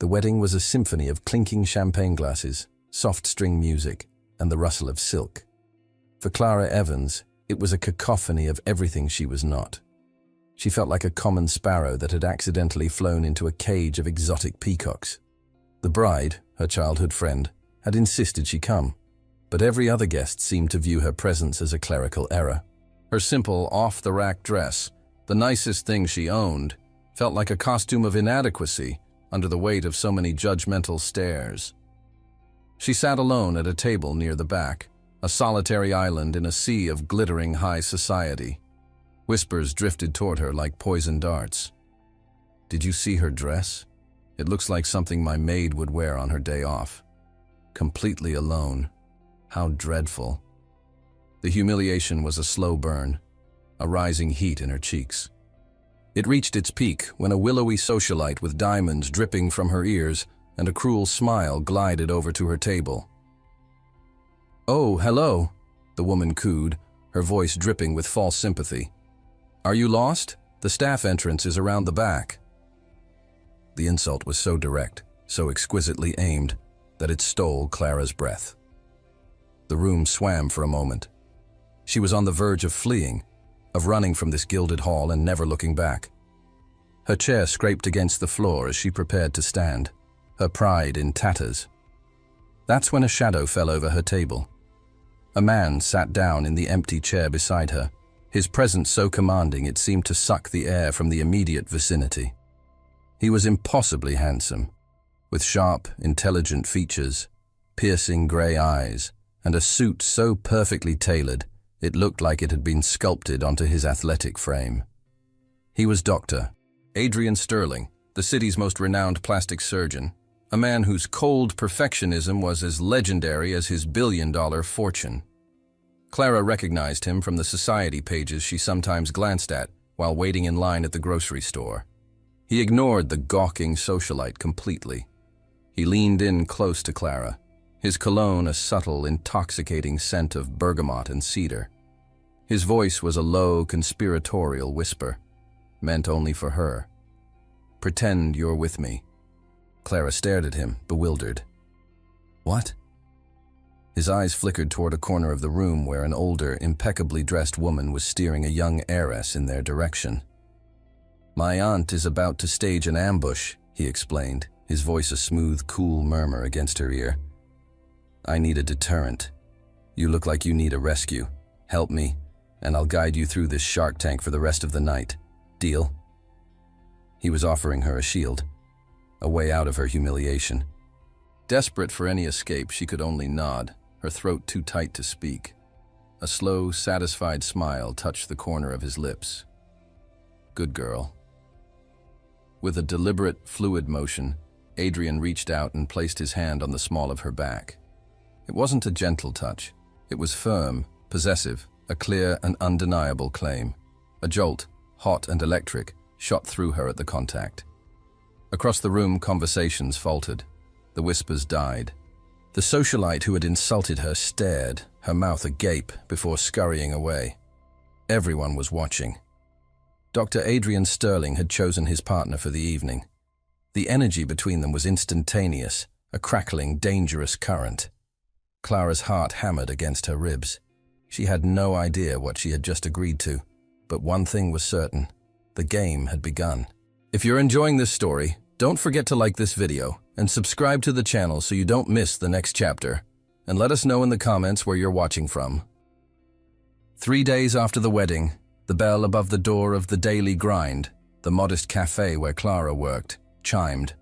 The wedding was a symphony of clinking champagne glasses, soft string music, and the rustle of silk. For Clara Evans, it was a cacophony of everything she was not. She felt like a common sparrow that had accidentally flown into a cage of exotic peacocks. The bride, her childhood friend, had insisted she come, but every other guest seemed to view her presence as a clerical error. Her simple, off-the-rack dress, the nicest thing she owned, felt like a costume of inadequacy under the weight of so many judgmental stares. She sat alone at a table near the back, a solitary island in a sea of glittering high society. Whispers drifted toward her like poison darts. "Did you see her dress? It looks like something my maid would wear on her day off. Completely alone. How dreadful." The humiliation was a slow burn, a rising heat in her cheeks. It reached its peak when a willowy socialite with diamonds dripping from her ears and a cruel smile glided over to her table. "Oh, hello," the woman cooed, her voice dripping with false sympathy. "Are you lost? The staff entrance is around the back." The insult was so direct, so exquisitely aimed, that it stole Clara's breath. The room swam for a moment. She was on the verge of fleeing, of running from this gilded hall and never looking back. Her chair scraped against the floor as she prepared to stand, her pride in tatters. That's when a shadow fell over her table. A man sat down in the empty chair beside her, his presence so commanding it seemed to suck the air from the immediate vicinity. He was impossibly handsome, with sharp, intelligent features, piercing gray eyes, and a suit so perfectly tailored it looked like it had been sculpted onto his athletic frame. He was Dr. Adrian Sterling, the city's most renowned plastic surgeon, a man whose cold perfectionism was as legendary as his billion-dollar fortune. Clara recognized him from the society pages she sometimes glanced at while waiting in line at the grocery store. He ignored the gawking socialite completely. He leaned in close to Clara, his cologne a subtle, intoxicating scent of bergamot and cedar. His voice was a low, conspiratorial whisper, meant only for her. "Pretend you're with me." Clara stared at him, bewildered. "What?" His eyes flickered toward a corner of the room where an older, impeccably dressed woman was steering a young heiress in their direction. "My aunt is about to stage an ambush," he explained, his voice a smooth, cool murmur against her ear. "I need a deterrent. You look like you need a rescue. Help me, and I'll guide you through this shark tank for the rest of the night. Deal?" He was offering her a shield, a way out of her humiliation. Desperate for any escape, she could only nod, her throat too tight to speak. A slow, satisfied smile touched the corner of his lips. "Good girl." With a deliberate, fluid motion, Adrian reached out and placed his hand on the small of her back. It wasn't a gentle touch. It was firm, possessive, a clear and undeniable claim. A jolt, hot and electric, shot through her at the contact. Across the room, conversations faltered. The whispers died. The socialite who had insulted her stared, her mouth agape, before scurrying away. Everyone was watching. Dr. Adrian Sterling had chosen his partner for the evening. The energy between them was instantaneous, a crackling, dangerous current. Clara's heart hammered against her ribs. She had no idea what she had just agreed to, but one thing was certain: the game had begun. If you're enjoying this story, don't forget to like this video and subscribe to the channel so you don't miss the next chapter. And let us know in the comments where you're watching from. 3 days after the wedding, the bell above the door of the Daily Grind, the modest cafe where Clara worked, chimed.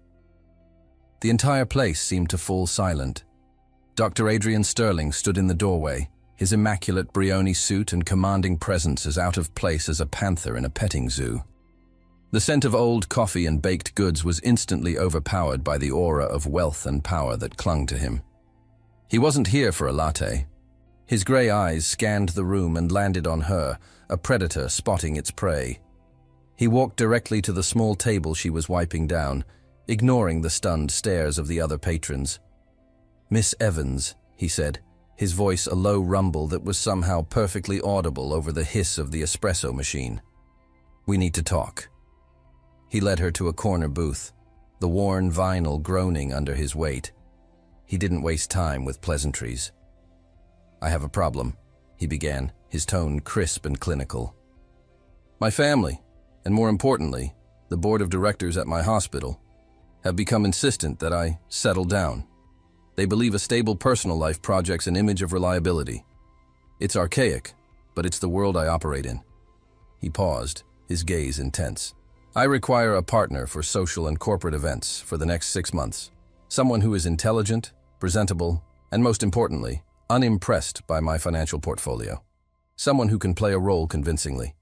The entire place seemed to fall silent. Dr. Adrian Sterling stood in the doorway, his immaculate Brioni suit and commanding presence as out of place as a panther in a petting zoo. The scent of old coffee and baked goods was instantly overpowered by the aura of wealth and power that clung to him. He wasn't here for a latte. His gray eyes scanned the room and landed on her, a predator spotting its prey. He walked directly to the small table she was wiping down, ignoring the stunned stares of the other patrons. "Miss Evans," he said, his voice a low rumble that was somehow perfectly audible over the hiss of the espresso machine. "We need to talk." He led her to a corner booth. the worn vinyl groaning under his weight. He didn't waste time with pleasantries. "I have a problem," he began, his tone crisp and clinical. "My family, and more importantly, the board of directors at my hospital, have become insistent that I settle down. They believe a stable personal life projects an image of reliability. It's archaic, but it's the world I operate in." He paused, his gaze intense. "I require a partner for social and corporate events for the next 6 months. Someone who is intelligent, presentable, and most importantly, unimpressed by my financial portfolio. Someone who can play a role convincingly."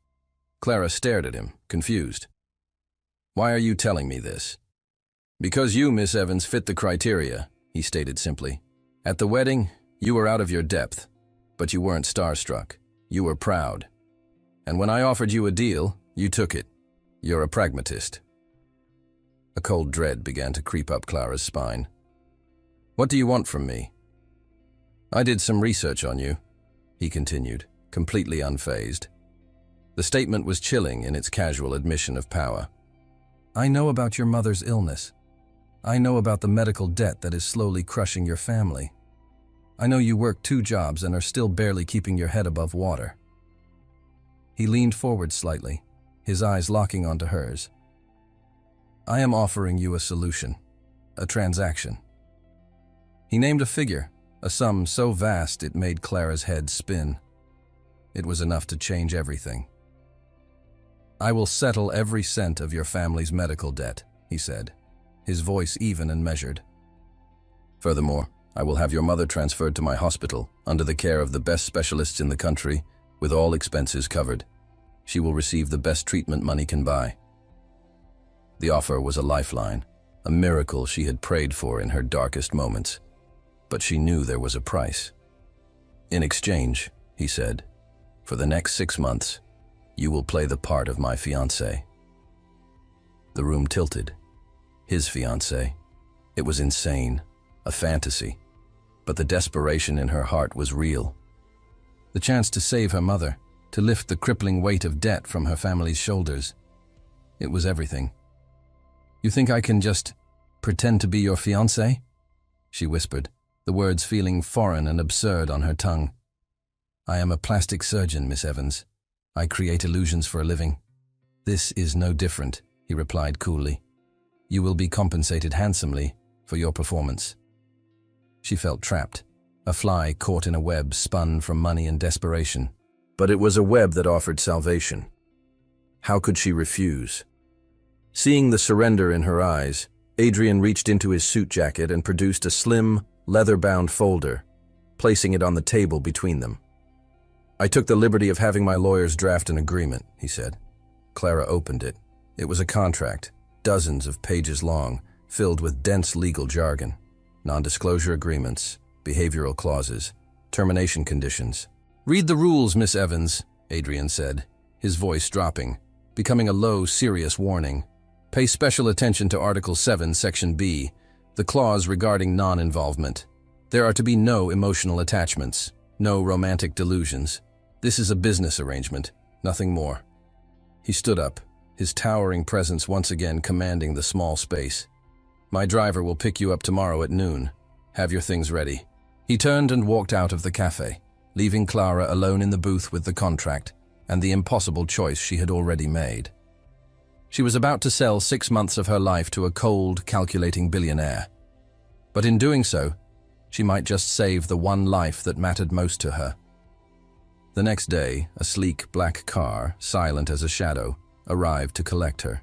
Clara stared at him, confused. "Why are you telling me this?" "Because you, Miss Evans, fit the criteria," he stated simply. "At the wedding, you were out of your depth, but you weren't starstruck. You were proud. And when I offered you a deal, you took it. You're a pragmatist." A cold dread began to creep up Clara's spine. "What do you want from me?" "I did some research on you," he continued, completely unfazed. The statement was chilling in its casual admission of power. "I know about your mother's illness. I know about the medical debt that is slowly crushing your family. I know you work 2 jobs and are still barely keeping your head above water." He leaned forward slightly, his eyes locking onto hers. "I am offering you a solution, a transaction." He named a figure, a sum so vast it made Clara's head spin. It was enough to change everything. "I will settle every cent of your family's medical debt," he said, his voice even and measured. "Furthermore, I will have your mother transferred to my hospital under the care of the best specialists in the country, with all expenses covered. She will receive the best treatment money can buy." The offer was a lifeline, a miracle she had prayed for in her darkest moments. But she knew there was a price. "In exchange," he said, "for the next 6 months, you will play the part of my fiancée." The room tilted. His fiancée. It was insane, a fantasy, but the desperation in her heart was real. The chance to save her mother, to lift the crippling weight of debt from her family's shoulders. It was everything. "You think I can just pretend to be your fiancée?" she whispered, the words feeling foreign and absurd on her tongue. "I am a plastic surgeon, Miss Evans. I create illusions for a living." "This is no different," he replied coolly. "You will be compensated handsomely for your performance." She felt trapped, a fly caught in a web spun from money and desperation. But it was a web that offered salvation. How could she refuse? Seeing the surrender in her eyes, Adrian reached into his suit jacket and produced a slim, leather-bound folder, placing it on the table between them. "I took the liberty of having my lawyers draft an agreement," he said. Clara opened it. It was a contract, dozens of pages long, filled with dense legal jargon, non-disclosure agreements, behavioral clauses, termination conditions. "Read the rules, Miss Evans," Adrian said, his voice dropping, becoming a low, serious warning. "Pay special attention to Article 7, Section B, the clause regarding non-involvement. There are to be no emotional attachments, no romantic delusions. This is a business arrangement, nothing more." He stood up, his towering presence once again commanding the small space. "My driver will pick you up tomorrow at noon. Have your things ready." He turned and walked out of the cafe, leaving Clara alone in the booth with the contract and the impossible choice she had already made. She was about to sell 6 months of her life to a cold, calculating billionaire. But in doing so, she might just save the one life that mattered most to her. The next day, a sleek black car, silent as a shadow, arrived to collect her.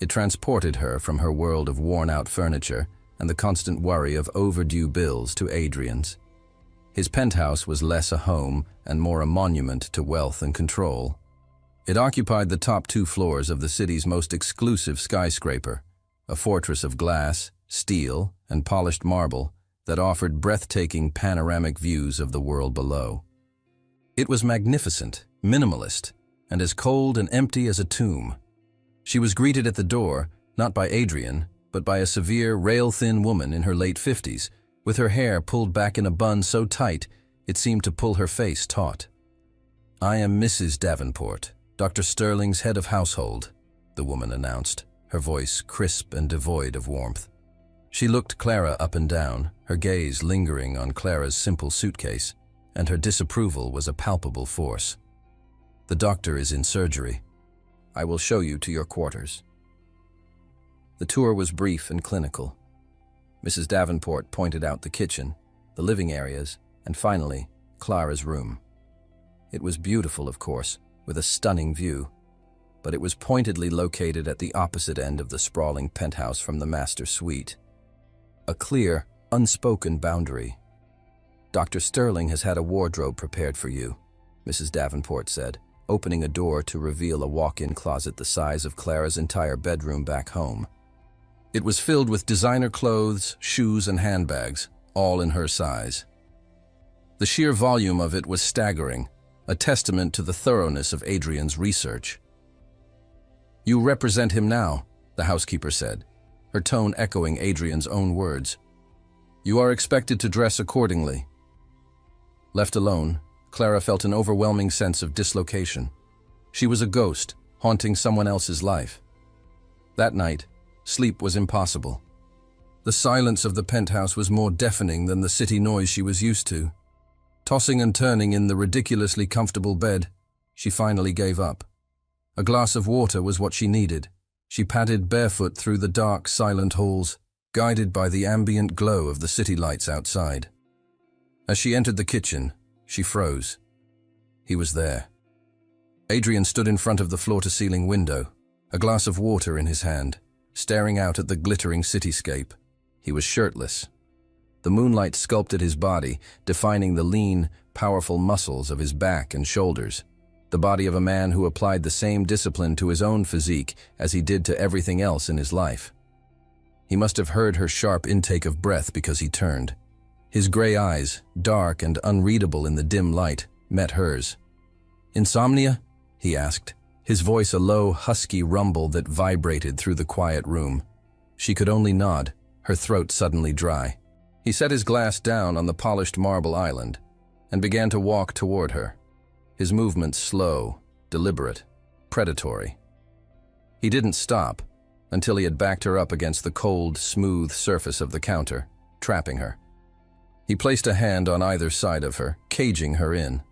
It transported her from her world of worn-out furniture and the constant worry of overdue bills to Adrian's. His penthouse was less a home and more a monument to wealth and control. It occupied the top 2 floors of the city's most exclusive skyscraper, a fortress of glass, steel, and polished marble that offered breathtaking panoramic views of the world below. It was magnificent, minimalist, and as cold and empty as a tomb. She was greeted at the door, not by Adrian, but by a severe, rail-thin woman in her late 50s, with her hair pulled back in a bun so tight it seemed to pull her face taut. "I am Mrs. Davenport, Dr. Sterling's head of household," the woman announced. her voice crisp and devoid of warmth. She looked Clara up and down, her gaze lingering on Clara's simple suitcase, and her disapproval was a palpable force. "The doctor is in surgery. I will show you to your quarters." The tour was brief and clinical. Mrs. Davenport pointed out the kitchen, the living areas, and finally, Clara's room. It was beautiful, of course, with a stunning view, but it was pointedly located at the opposite end of the sprawling penthouse from the master suite. A clear, unspoken boundary. "Dr. Sterling has had a wardrobe prepared for you," Mrs. Davenport said, opening a door to reveal a walk-in closet the size of Clara's entire bedroom back home. It was filled with designer clothes, shoes, and handbags, all in her size. The sheer volume of it was staggering, a testament to the thoroughness of Adrian's research. "You represent him now," the housekeeper said, her tone echoing Adrian's own words. "You are expected to dress accordingly." Left alone, Clara felt an overwhelming sense of dislocation. She was a ghost, haunting someone else's life. That night, sleep was impossible. The silence of the penthouse was more deafening than the city noise she was used to. Tossing and turning in the ridiculously comfortable bed, she finally gave up. A glass of water was what she needed. She padded barefoot through the dark, silent halls, guided by the ambient glow of the city lights outside. As she entered the kitchen, she froze. He was there. Adrian stood in front of the floor-to-ceiling window, a glass of water in his hand, staring out at the glittering cityscape. He was shirtless. The moonlight sculpted his body, defining the lean, powerful muscles of his back and shoulders, the body of a man who applied the same discipline to his own physique as he did to everything else in his life. He must have heard her sharp intake of breath because he turned. His gray eyes, dark and unreadable in the dim light, met hers. "Insomnia?" he asked, his voice a low, husky rumble that vibrated through the quiet room. She could only nod, her throat suddenly dry. He set his glass down on the polished marble island and began to walk toward her, his movements slow, deliberate, predatory. He didn't stop until he had backed her up against the cold, smooth surface of the counter, trapping her. He placed a hand on either side of her, caging her in.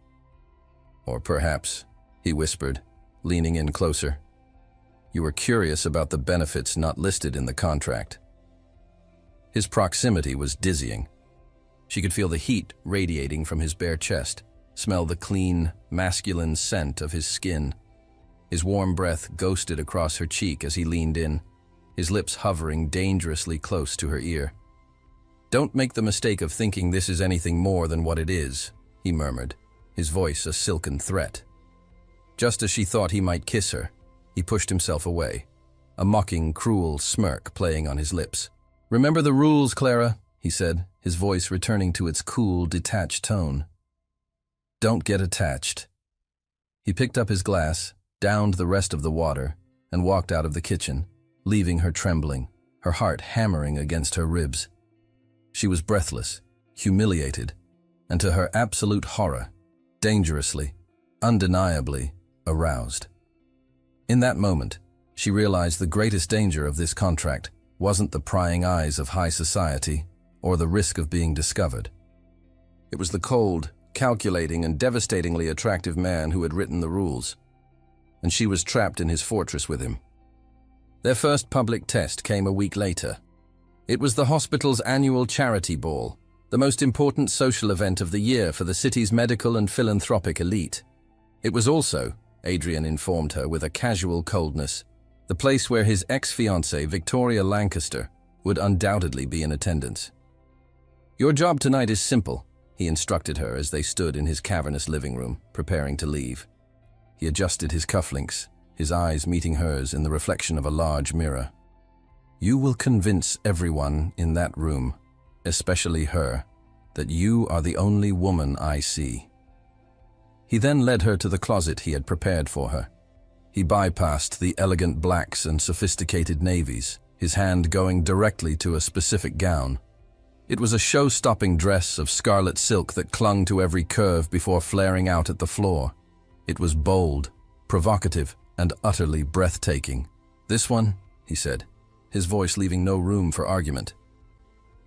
"Or perhaps," he whispered, leaning in closer, "you were curious about the benefits not listed in the contract." His proximity was dizzying. She could feel the heat radiating from his bare chest, smell the clean, masculine scent of his skin. His warm breath ghosted across her cheek as he leaned in, his lips hovering dangerously close to her ear. "Don't make the mistake of thinking this is anything more than what it is," he murmured, his voice a silken threat. Just as she thought he might kiss her, he pushed himself away, a mocking, cruel smirk playing on his lips. "Remember the rules, Clara," he said, his voice returning to its cool, detached tone. "Don't get attached." He picked up his glass, downed the rest of the water, and walked out of the kitchen, leaving her trembling, her heart hammering against her ribs. She was breathless, humiliated, and to her absolute horror, dangerously, undeniably aroused. In that moment, she realized the greatest danger of this contract wasn't the prying eyes of high society or the risk of being discovered. It was the cold, calculating, and devastatingly attractive man who had written the rules, and she was trapped in his fortress with him. Their first public test came a week later. It was the hospital's annual charity ball, the most important social event of the year for the city's medical and philanthropic elite. It was also, Adrian informed her with a casual coldness, the place where his ex-fiancée, Victoria Lancaster, would undoubtedly be in attendance. "Your job tonight is simple," he instructed her as they stood in his cavernous living room, preparing to leave. He adjusted his cufflinks, his eyes meeting hers in the reflection of a large mirror. "You will convince everyone in that room, especially her, that you are the only woman I see." He then led her to the closet he had prepared for her. He bypassed the elegant blacks and sophisticated navies, his hand going directly to a specific gown. It was a show-stopping dress of scarlet silk that clung to every curve before flaring out at the floor. It was bold, provocative, and utterly breathtaking. "This one," he said, his voice leaving no room for argument.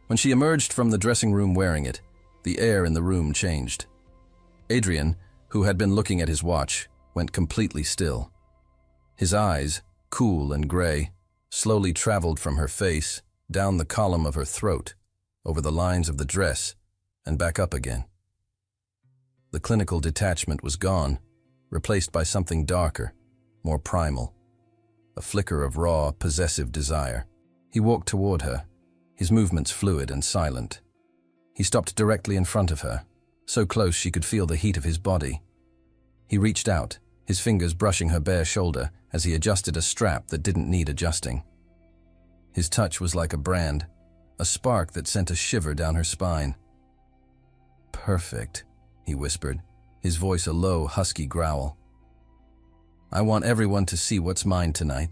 When she emerged from the dressing room wearing it, the air in the room changed. Adrian, who had been looking at his watch, went completely still. His eyes, cool and gray, slowly traveled from her face, down the column of her throat, over the lines of the dress, and back up again. The clinical detachment was gone, replaced by something darker, more primal, a flicker of raw, possessive desire. He walked toward her, his movements fluid and silent. He stopped directly in front of her, so close she could feel the heat of his body. He reached out, his fingers brushing her bare shoulder as he adjusted a strap that didn't need adjusting. His touch was like a brand, a spark that sent a shiver down her spine. "Perfect," he whispered, his voice a low, husky growl. "I want everyone to see what's mine tonight."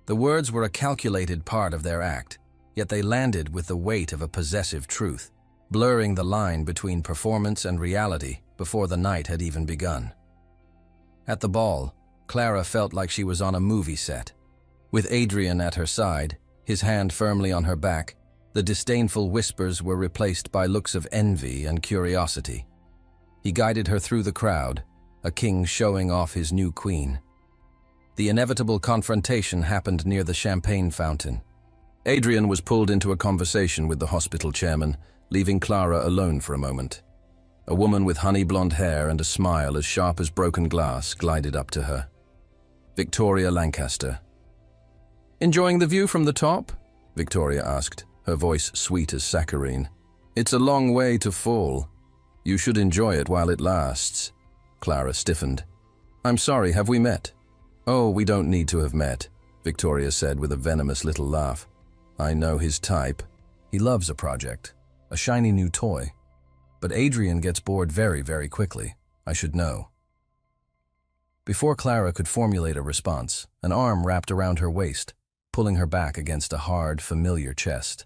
The words were a calculated part of their act, yet they landed with the weight of a possessive truth, blurring the line between performance and reality before the night had even begun. At the ball, Clara felt like she was on a movie set. With Adrian at her side, his hand firmly on her back, the disdainful whispers were replaced by looks of envy and curiosity. He guided her through the crowd, a king showing off his new queen. The inevitable confrontation happened near the champagne fountain. Adrian was pulled into a conversation with the hospital chairman, leaving Clara alone for a moment. A woman with honey blonde hair and a smile as sharp as broken glass glided up to her. Victoria Lancaster. "Enjoying the view from the top?" Victoria asked, her voice sweet as saccharine. "It's a long way to fall. You should enjoy it while it lasts." Clara stiffened. "I'm sorry, have we met?" "Oh, we don't need to have met," Victoria said with a venomous little laugh. "I know his type. He loves a project, a shiny new toy. But Adrian gets bored very, very quickly. I should know." Before Clara could formulate a response, an arm wrapped around her waist, pulling her back against a hard, familiar chest.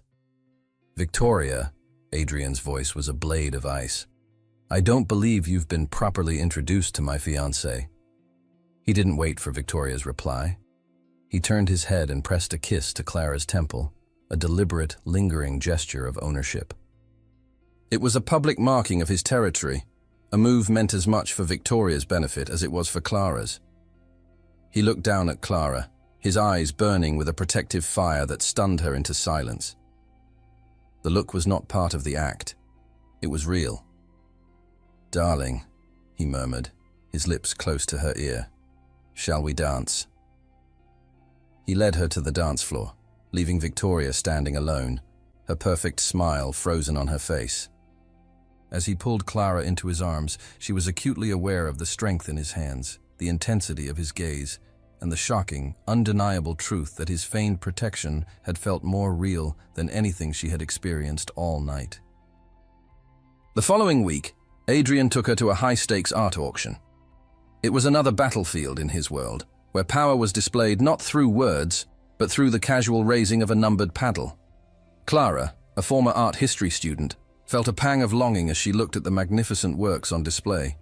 "Victoria," Adrian's voice was a blade of ice. "I don't believe you've been properly introduced to my fiancé." He didn't wait for Victoria's reply. He turned his head and pressed a kiss to Clara's temple, a deliberate, lingering gesture of ownership. It was a public marking of his territory, a move meant as much for Victoria's benefit as it was for Clara's. He looked down at Clara, his eyes burning with a protective fire that stunned her into silence. The look was not part of the act. It was real. "Darling," he murmured, his lips close to her ear. "Shall we dance?" He led her to the dance floor, leaving Victoria standing alone, her perfect smile frozen on her face. As he pulled Clara into his arms, she was acutely aware of the strength in his hands, the intensity of his gaze, and the shocking, undeniable truth that his feigned protection had felt more real than anything she had experienced all night. The following week, Adrian took her to a high-stakes art auction. It was another battlefield in his world, where power was displayed not through words, but through the casual raising of a numbered paddle. Clara, a former art history student, felt a pang of longing as she looked at the magnificent works on display.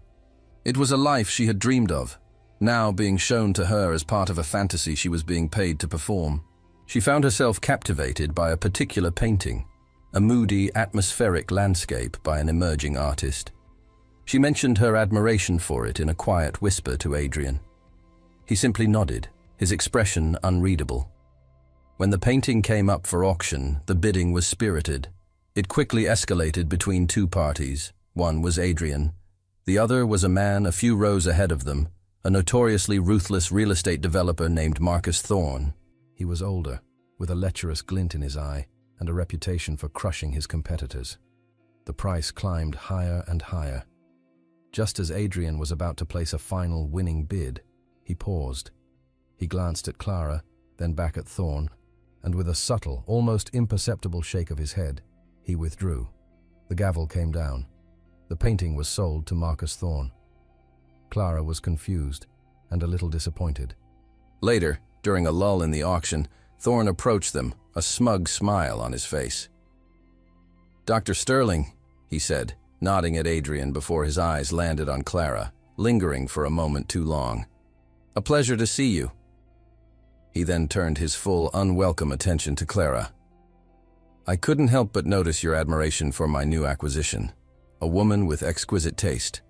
It was a life she had dreamed of, now being shown to her as part of a fantasy she was being paid to perform. She found herself captivated by a particular painting, a moody, atmospheric landscape by an emerging artist. She mentioned her admiration for it in a quiet whisper to Adrian. He simply nodded, his expression unreadable. When the painting came up for auction, the bidding was spirited. It quickly escalated between two parties. One was Adrian. The other was a man a few rows ahead of them, a notoriously ruthless real estate developer named Marcus Thorne. He was older, with a lecherous glint in his eye and a reputation for crushing his competitors. The price climbed higher and higher. Just as Adrian was about to place a final winning bid, he paused. He glanced at Clara, then back at Thorne, and with a subtle, almost imperceptible shake of his head, he withdrew. The gavel came down. The painting was sold to Marcus Thorne. Clara was confused and a little disappointed. Later, during a lull in the auction, Thorne approached them, a smug smile on his face. "Dr. Sterling," he said, nodding at Adrian before his eyes landed on Clara, lingering for a moment too long. "A pleasure to see you." He then turned his full, unwelcome attention to Clara. "I couldn't help but notice your admiration for my new acquisition, a woman with exquisite taste."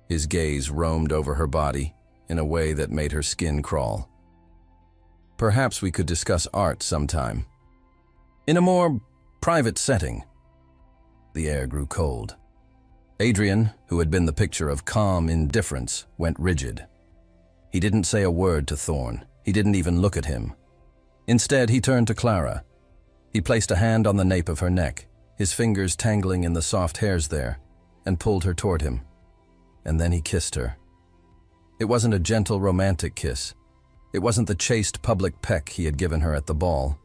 His gaze roamed over her body in a way that made her skin crawl. "Perhaps we could discuss art sometime. In a more private setting." The air grew cold. Adrian, who had been the picture of calm indifference, went rigid. He didn't say a word to Thorne. He didn't even look at him. Instead, he turned to Clara. He placed a hand on the nape of her neck, his fingers tangling in the soft hairs there, and pulled her toward him. And then he kissed her. It wasn't a gentle, romantic kiss. It wasn't the chaste public peck he had given her at the ball.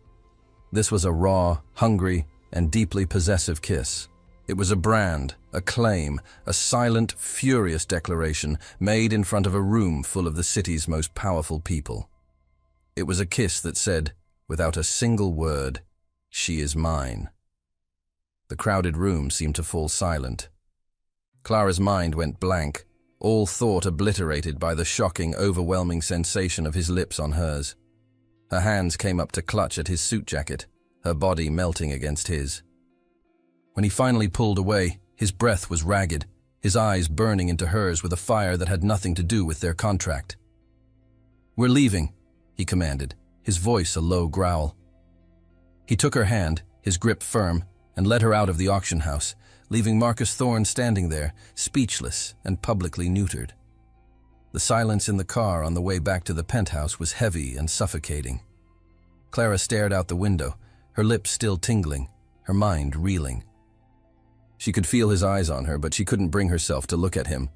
This was a raw, hungry, and deeply possessive kiss. It was a brand, a claim, a silent, furious declaration made in front of a room full of the city's most powerful people. It was a kiss that said, without a single word, "She is mine." The crowded room seemed to fall silent. Clara's mind went blank, all thought obliterated by the shocking, overwhelming sensation of his lips on hers. Her hands came up to clutch at his suit jacket, her body melting against his. When he finally pulled away, his breath was ragged, his eyes burning into hers with a fire that had nothing to do with their contract. "We're leaving," he commanded, his voice a low growl. He took her hand, his grip firm, and led her out of the auction house, leaving Marcus Thorne standing there, speechless and publicly neutered. The silence in the car on the way back to the penthouse was heavy and suffocating. Clara stared out the window, her lips still tingling, her mind reeling. She could feel his eyes on her, but she couldn't bring herself to look at him.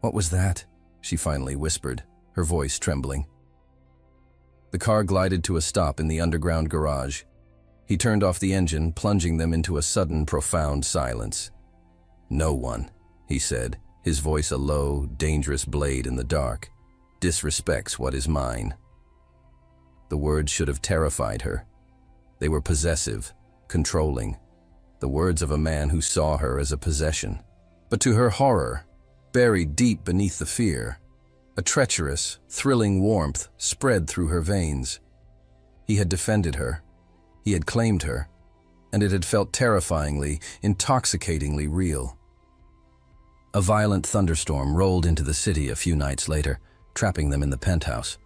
"What was that?" she finally whispered, her voice trembling. The car glided to a stop in the underground garage. He turned off the engine, plunging them into a sudden, profound silence. "No one," he said, his voice a low, dangerous blade in the dark, "disrespects what is mine." The words should have terrified her. They were possessive, controlling, the words of a man who saw her as a possession. But to her horror, buried deep beneath the fear, a treacherous, thrilling warmth spread through her veins. He had defended her. He had claimed her, and it had felt terrifyingly, intoxicatingly real. A violent thunderstorm rolled into the city a few nights later, trapping them in the penthouse.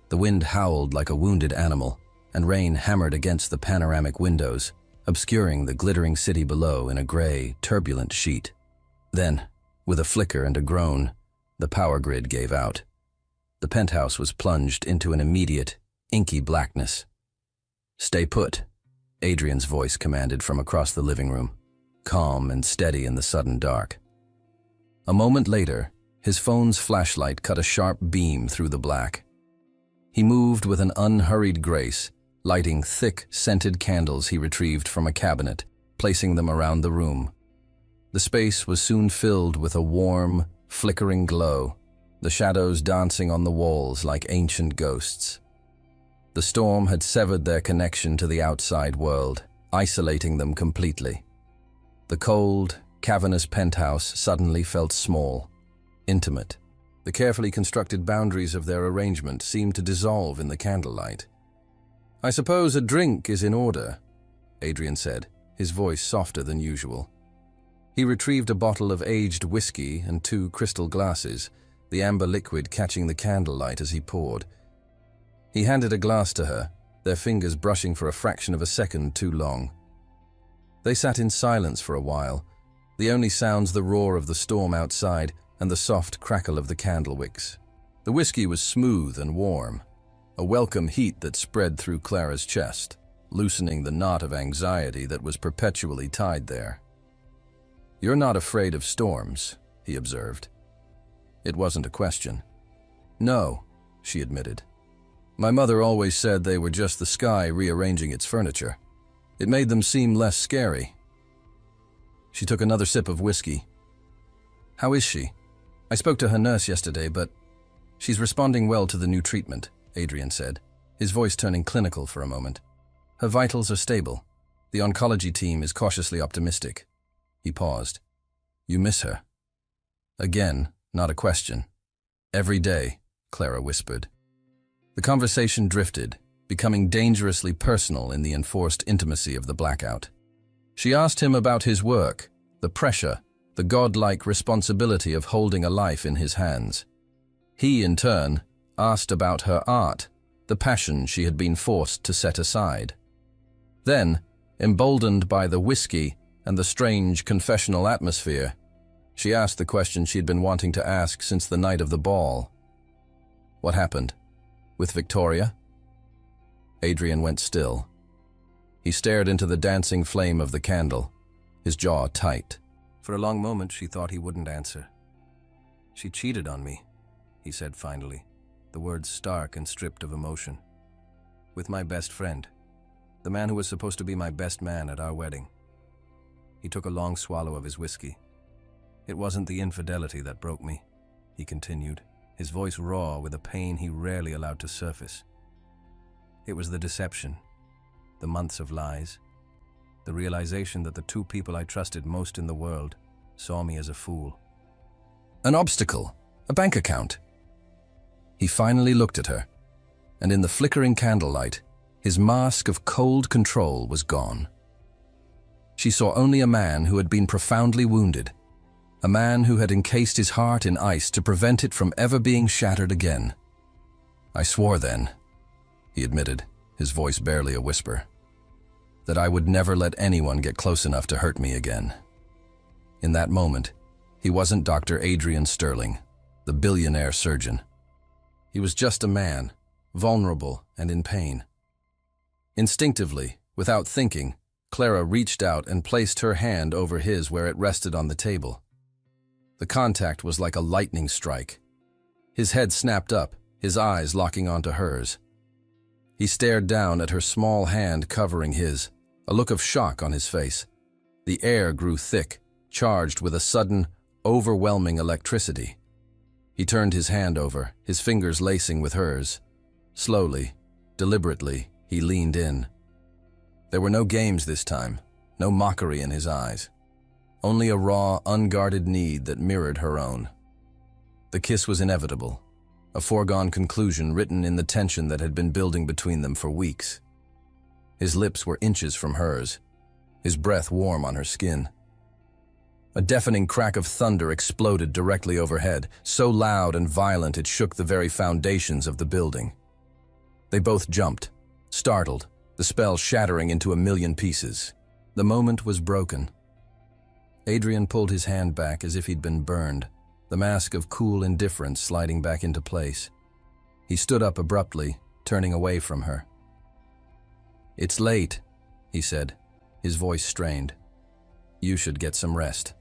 The wind howled like a wounded animal, and rain hammered against the panoramic windows, obscuring the glittering city below in a gray, turbulent sheet. Then, with a flicker and a groan, the power grid gave out. The penthouse was plunged into an immediate, inky blackness. "Stay put," Adrian's voice commanded from across the living room, calm and steady in the sudden dark. A moment later, his phone's flashlight cut a sharp beam through the black. He moved with an unhurried grace, lighting thick, scented candles he retrieved from a cabinet, placing them around the room. The space was soon filled with a warm, flickering glow, the shadows dancing on the walls like ancient ghosts. The storm had severed their connection to the outside world, isolating them completely. The cold, cavernous penthouse suddenly felt small, intimate. The carefully constructed boundaries of their arrangement seemed to dissolve in the candlelight. "I suppose a drink is in order," Adrian said, his voice softer than usual. He retrieved a bottle of aged whiskey and 2 crystal glasses, the amber liquid catching the candlelight as he poured. He handed a glass to her, their fingers brushing for a fraction of a second too long. They sat in silence for a while, the only sounds the roar of the storm outside and the soft crackle of the candle wicks. The whiskey was smooth and warm, a welcome heat that spread through Clara's chest, loosening the knot of anxiety that was perpetually tied there. "You're not afraid of storms," he observed. It wasn't a question. "No," she admitted. "My mother always said they were just the sky rearranging its furniture. It made them seem less scary." She took another sip of whiskey. "How is she? I spoke to her nurse yesterday, but she's responding well to the new treatment," Adrian said, his voice turning clinical for a moment. "Her vitals are stable. The oncology team is cautiously optimistic." He paused. "You miss her?" Again, not a question. "Every day," Clara whispered. The conversation drifted, becoming dangerously personal in the enforced intimacy of the blackout. She asked him about his work, the pressure, the godlike responsibility of holding a life in his hands. He, in turn, asked about her art, the passion she had been forced to set aside. Then, emboldened by the whiskey and the strange confessional atmosphere, she asked the question she'd been wanting to ask since the night of the ball. What happened? With Victoria? Adrian went still. He stared into the dancing flame of the candle, his jaw tight. For a long moment, she thought he wouldn't answer. "She cheated on me," he said finally, the words stark and stripped of emotion. "With my best friend, the man who was supposed to be my best man at our wedding." He took a long swallow of his whiskey. "It wasn't the infidelity that broke me," he continued, his voice raw with a pain he rarely allowed to surface. "It was the deception, the months of lies, the realization that the two people I trusted most in the world saw me as a fool. An obstacle, a bank account." He finally looked at her, and in the flickering candlelight, his mask of cold control was gone. She saw only a man who had been profoundly wounded, a man who had encased his heart in ice to prevent it from ever being shattered again. "I swore then," he admitted, his voice barely a whisper, "that I would never let anyone get close enough to hurt me again." In that moment, he wasn't Dr. Adrian Sterling, the billionaire surgeon. He was just a man, vulnerable and in pain. Instinctively, without thinking, Clara reached out and placed her hand over his where it rested on the table. The contact was like a lightning strike. His head snapped up, his eyes locking onto hers. He stared down at her small hand covering his, a look of shock on his face. The air grew thick, charged with a sudden, overwhelming electricity. He turned his hand over, his fingers lacing with hers. Slowly, deliberately, he leaned in. There were no games this time, no mockery in his eyes. Only a raw, unguarded need that mirrored her own. The kiss was inevitable, a foregone conclusion written in the tension that had been building between them for weeks. His lips were inches from hers, his breath warm on her skin. A deafening crack of thunder exploded directly overhead, so loud and violent it shook the very foundations of the building. They both jumped, startled, the spell shattering into a million pieces. The moment was broken. Adrian pulled his hand back as if he'd been burned, the mask of cool indifference sliding back into place. He stood up abruptly, turning away from her. "It's late," he said, his voice strained. "You should get some rest."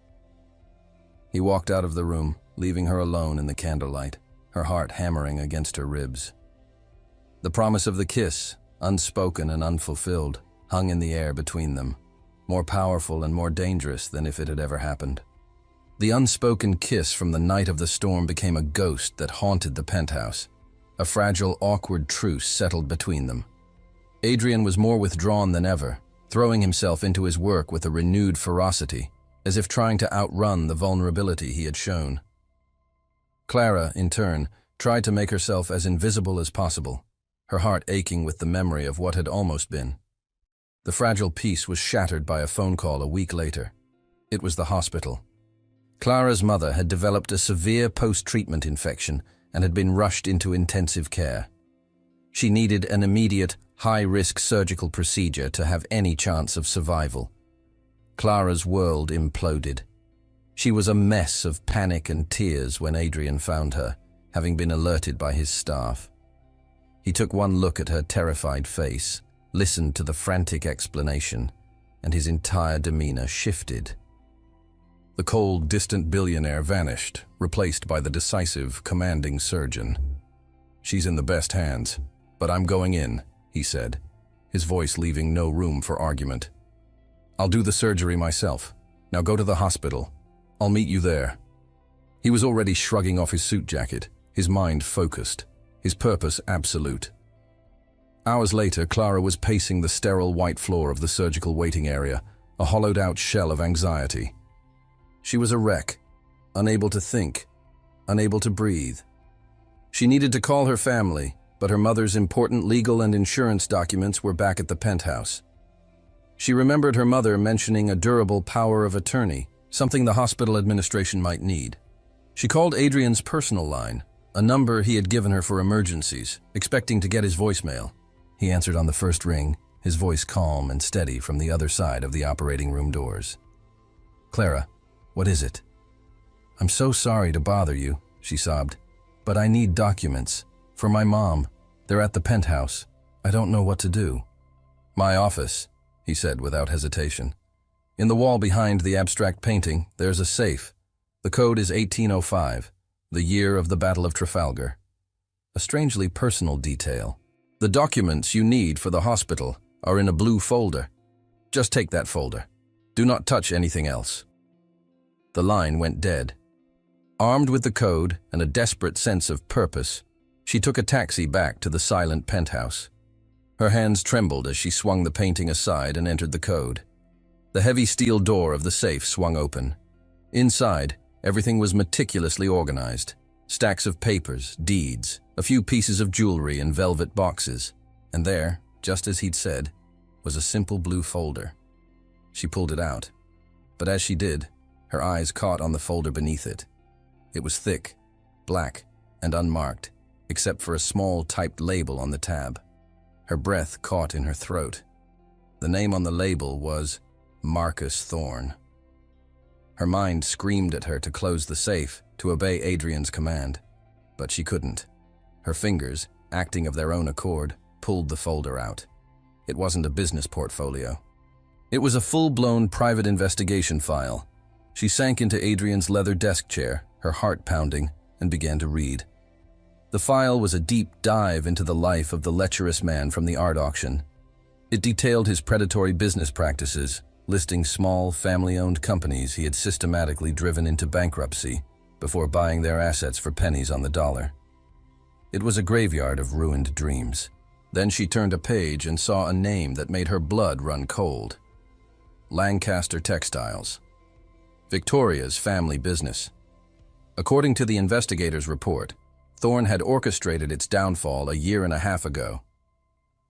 He walked out of the room, leaving her alone in the candlelight, her heart hammering against her ribs. The promise of the kiss, unspoken and unfulfilled, hung in the air between them, more powerful and more dangerous than if it had ever happened. The unspoken kiss from the night of the storm became a ghost that haunted the penthouse. A fragile, awkward truce settled between them. Adrian was more withdrawn than ever, throwing himself into his work with a renewed ferocity, as if trying to outrun the vulnerability he had shown. Clara, in turn, tried to make herself as invisible as possible, her heart aching with the memory of what had almost been. The fragile peace was shattered by a phone call a week later. It was the hospital. Clara's mother had developed a severe post-treatment infection and had been rushed into intensive care. She needed an immediate, high-risk surgical procedure to have any chance of survival. Clara's world imploded. She was a mess of panic and tears when Adrian found her, having been alerted by his staff. He took one look at her terrified face, listened to the frantic explanation, and his entire demeanor shifted. The cold, distant billionaire vanished, replaced by the decisive, commanding surgeon. "She's in the best hands, but I'm going in," he said, his voice leaving no room for argument. "I'll do the surgery myself. Now go to the hospital. I'll meet you there." He was already shrugging off his suit jacket, his mind focused, his purpose absolute. Hours later, Clara was pacing the sterile white floor of the surgical waiting area, a hollowed-out shell of anxiety. She was a wreck, unable to think, unable to breathe. She needed to call her family, but her mother's important legal and insurance documents were back at the penthouse. She remembered her mother mentioning a durable power of attorney, something the hospital administration might need. She called Adrian's personal line, a number he had given her for emergencies, expecting to get his voicemail. He answered on the first ring, his voice calm and steady from the other side of the operating room doors. "Clara, what is it?" "I'm so sorry to bother you," she sobbed, "but I need documents. For my mom. They're at the penthouse. I don't know what to do." "My office," he said without hesitation. "In the wall behind the abstract painting, there's a safe. The code is 1805, the year of the Battle of Trafalgar." A strangely personal detail. "The documents you need for the hospital are in a blue folder. Just take that folder. Do not touch anything else." The line went dead. Armed with the code and a desperate sense of purpose, she took a taxi back to the silent penthouse. Her hands trembled as she swung the painting aside and entered the code. The heavy steel door of the safe swung open. Inside, everything was meticulously organized. Stacks of papers, deeds, a few pieces of jewelry in velvet boxes. And there, just as he'd said, was a simple blue folder. She pulled it out. But as she did, her eyes caught on the folder beneath it. It was thick, black, and unmarked, except for a small typed label on the tab. Her breath caught in her throat. The name on the label was Marcus Thorne. Her mind screamed at her to close the safe, to obey Adrian's command. But she couldn't. Her fingers, acting of their own accord, pulled the folder out. It wasn't a business portfolio. It was a full-blown private investigation file. She sank into Adrian's leather desk chair, her heart pounding, and began to read. The file was a deep dive into the life of the lecherous man from the art auction. It detailed his predatory business practices, listing small, family-owned companies he had systematically driven into bankruptcy before buying their assets for pennies on the dollar. It was a graveyard of ruined dreams. Then she turned a page and saw a name that made her blood run cold. Lancaster Textiles. Victoria's family business. According to the investigator's report, Thorne had orchestrated its downfall a year and a half ago.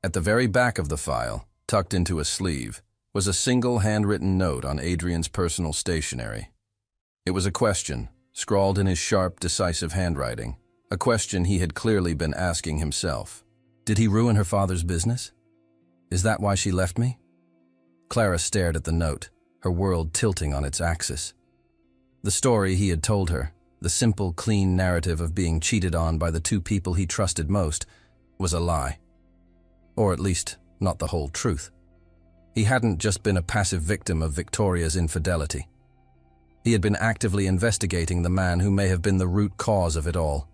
At the very back of the file, tucked into a sleeve, was a single handwritten note on Adrian's personal stationery. It was a question, scrawled in his sharp, decisive handwriting, a question he had clearly been asking himself. Did he ruin her father's business? Is that why she left me? Clara stared at the note, her world tilting on its axis. The story he had told her, the simple, clean narrative of being cheated on by the two people he trusted most, was a lie. Or at least, not the whole truth. He hadn't just been a passive victim of Victoria's infidelity. He had been actively investigating the man who may have been the root cause of it all.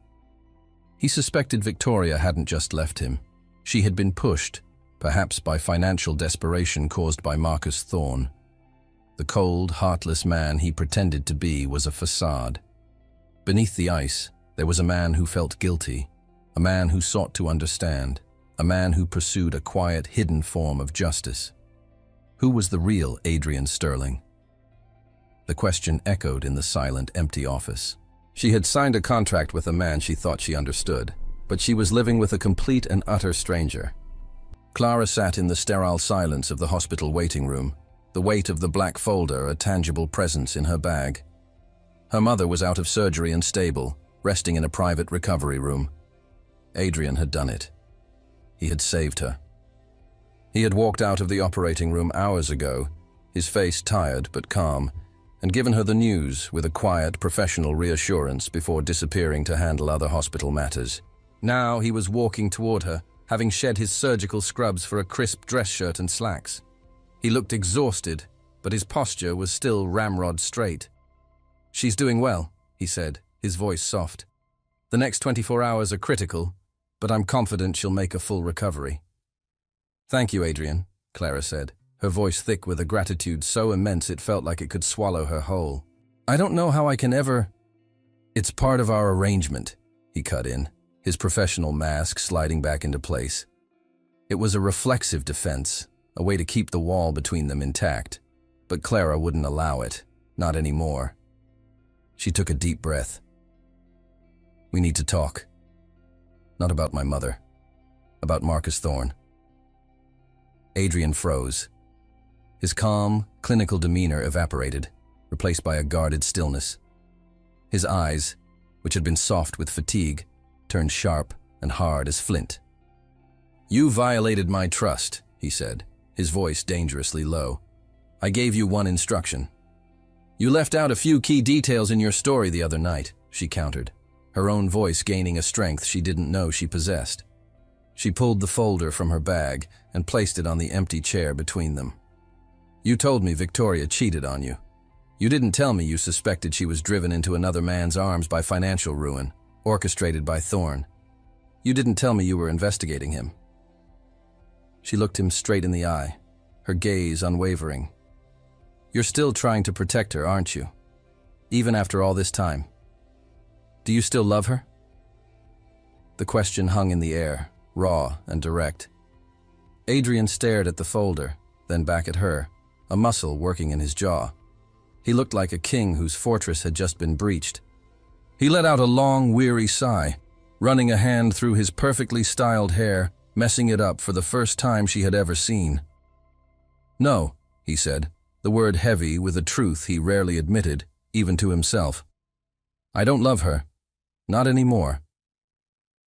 He suspected Victoria hadn't just left him. She had been pushed, perhaps by financial desperation caused by Marcus Thorne. The cold, heartless man he pretended to be was a facade. Beneath the ice, there was a man who felt guilty, a man who sought to understand, a man who pursued a quiet, hidden form of justice. Who was the real Adrian Sterling? The question echoed in the silent, empty office. She had signed a contract with a man she thought she understood, but she was living with a complete and utter stranger. Clara sat in the sterile silence of the hospital waiting room, the weight of the black folder a tangible presence in her bag. Her mother was out of surgery and stable, resting in a private recovery room. Adrian had done it. He had saved her. He had walked out of the operating room hours ago, his face tired but calm, and given her the news with a quiet, professional reassurance before disappearing to handle other hospital matters. Now he was walking toward her, having shed his surgical scrubs for a crisp dress shirt and slacks. He looked exhausted, but his posture was still ramrod straight. "She's doing well," he said, his voice soft. "The next 24 hours are critical, but I'm confident she'll make a full recovery." "Thank you, Adrian," Clara said, her voice thick with a gratitude so immense it felt like it could swallow her whole. "I don't know how I can ever—" "It's part of our arrangement," he cut in, his professional mask sliding back into place. It was a reflexive defense, a way to keep the wall between them intact, but Clara wouldn't allow it, not anymore. She took a deep breath. "We need to talk. Not about my mother." about Marcus Thorne. Adrian froze. His calm, clinical demeanor evaporated, replaced by a guarded stillness. His eyes, which had been soft with fatigue, turned sharp and hard as flint. "You violated my trust," he said, his voice dangerously low. "I gave you one instruction." "You left out a few key details in your story the other night," she countered, her own voice gaining a strength she didn't know she possessed. She pulled the folder from her bag and placed it on the empty chair between them. "You told me Victoria cheated on you. You didn't tell me you suspected she was driven into another man's arms by financial ruin, orchestrated by Thorne. You didn't tell me you were investigating him." She looked him straight in the eye, her gaze unwavering. "You're still trying to protect her, aren't you? Even after all this time. Do you still love her?" The question hung in the air, raw and direct. Adrian stared at the folder, then back at her, a muscle working in his jaw. He looked like a king whose fortress had just been breached. He let out a long, weary sigh, running a hand through his perfectly styled hair, messing it up for the first time she had ever seen. "No," he said, the word heavy with a truth he rarely admitted, even to himself. "I don't love her. Not anymore.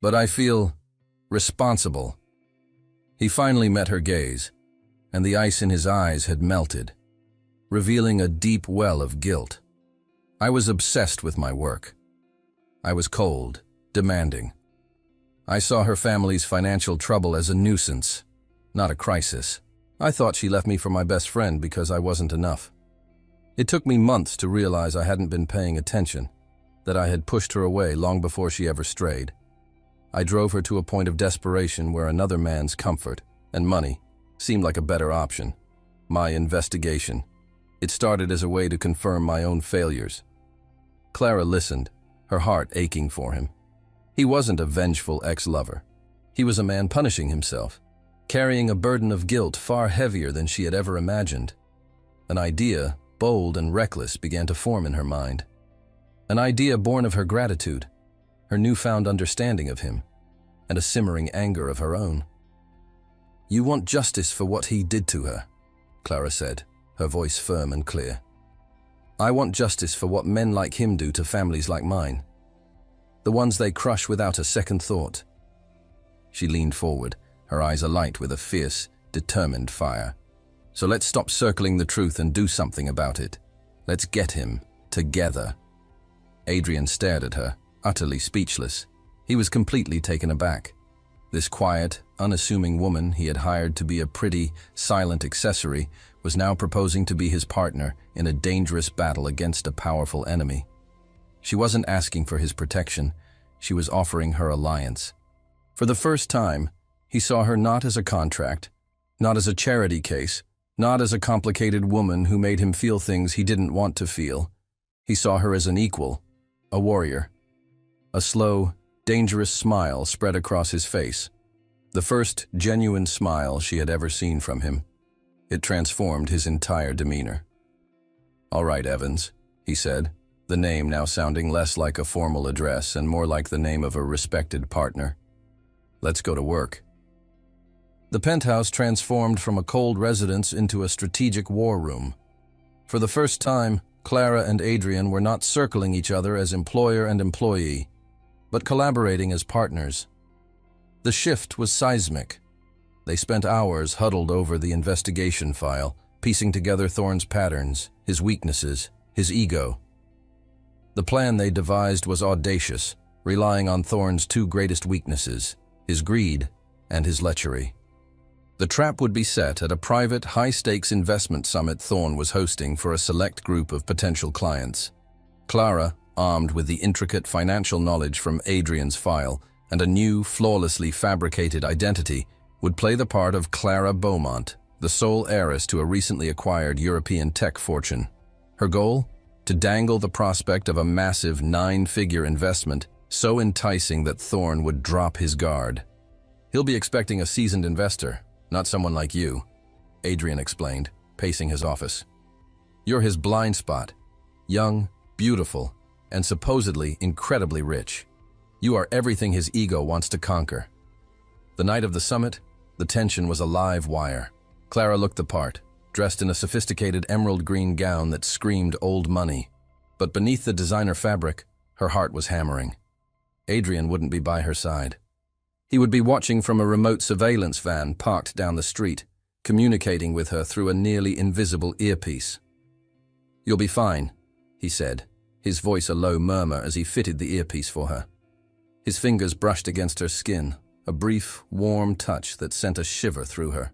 But I feel responsible." He finally met her gaze, and the ice in his eyes had melted, revealing a deep well of guilt. "I was obsessed with my work. I was cold, demanding. I saw her family's financial trouble as a nuisance, not a crisis. I thought she left me for my best friend because I wasn't enough. It took me months to realize I hadn't been paying attention, that I had pushed her away long before she ever strayed. I drove her to a point of desperation where another man's comfort and money seemed like a better option. My investigation. It started as a way to confirm my own failures." Clara listened, her heart aching for him. He wasn't a vengeful ex-lover. He was a man punishing himself, carrying a burden of guilt far heavier than she had ever imagined. An idea, bold and reckless, began to form in her mind. An idea born of her gratitude, her newfound understanding of him, and a simmering anger of her own. "You want justice for what he did to her," Clara said, her voice firm and clear. "I want justice for what men like him do to families like mine. The ones they crush without a second thought." She leaned forward, her eyes alight with a fierce, determined fire. "So let's stop circling the truth and do something about it. Let's get him, together." Adrian stared at her, utterly speechless. He was completely taken aback. This quiet, unassuming woman he had hired to be a pretty, silent accessory was now proposing to be his partner in a dangerous battle against a powerful enemy. She wasn't asking for his protection, she was offering her alliance. For the first time, he saw her not as a contract, not as a charity case, not as a complicated woman who made him feel things he didn't want to feel. He saw her as an equal, a warrior. A slow, dangerous smile spread across his face, the first genuine smile she had ever seen from him. It transformed his entire demeanor. "All right, Evans," he said, the name now sounding less like a formal address and more like the name of a respected partner. "Let's go to work." The penthouse transformed from a cold residence into a strategic war room. For the first time, Clara and Adrian were not circling each other as employer and employee, but collaborating as partners. The shift was seismic. They spent hours huddled over the investigation file, piecing together Thorne's patterns, his weaknesses, his ego. The plan they devised was audacious, relying on Thorne's two greatest weaknesses, his greed and his lechery. The trap would be set at a private, high-stakes investment summit Thorne was hosting for a select group of potential clients. Clara, armed with the intricate financial knowledge from Adrian's file and a new, flawlessly fabricated identity, would play the part of Clara Beaumont, the sole heiress to a recently acquired European tech fortune. Her goal? To dangle the prospect of a massive 9-figure investment so enticing that Thorne would drop his guard. "He'll be expecting a seasoned investor, not someone like you," Adrian explained, pacing his office. "You're his blind spot, young, beautiful, and supposedly incredibly rich. You are everything his ego wants to conquer." The night of the summit, the tension was a live wire. Clara looked the part, dressed in a sophisticated emerald green gown that screamed old money. But beneath the designer fabric, her heart was hammering. Adrian wouldn't be by her side. He would be watching from a remote surveillance van parked down the street, communicating with her through a nearly invisible earpiece. "You'll be fine," he said, his voice a low murmur as he fitted the earpiece for her. His fingers brushed against her skin, a brief, warm touch that sent a shiver through her.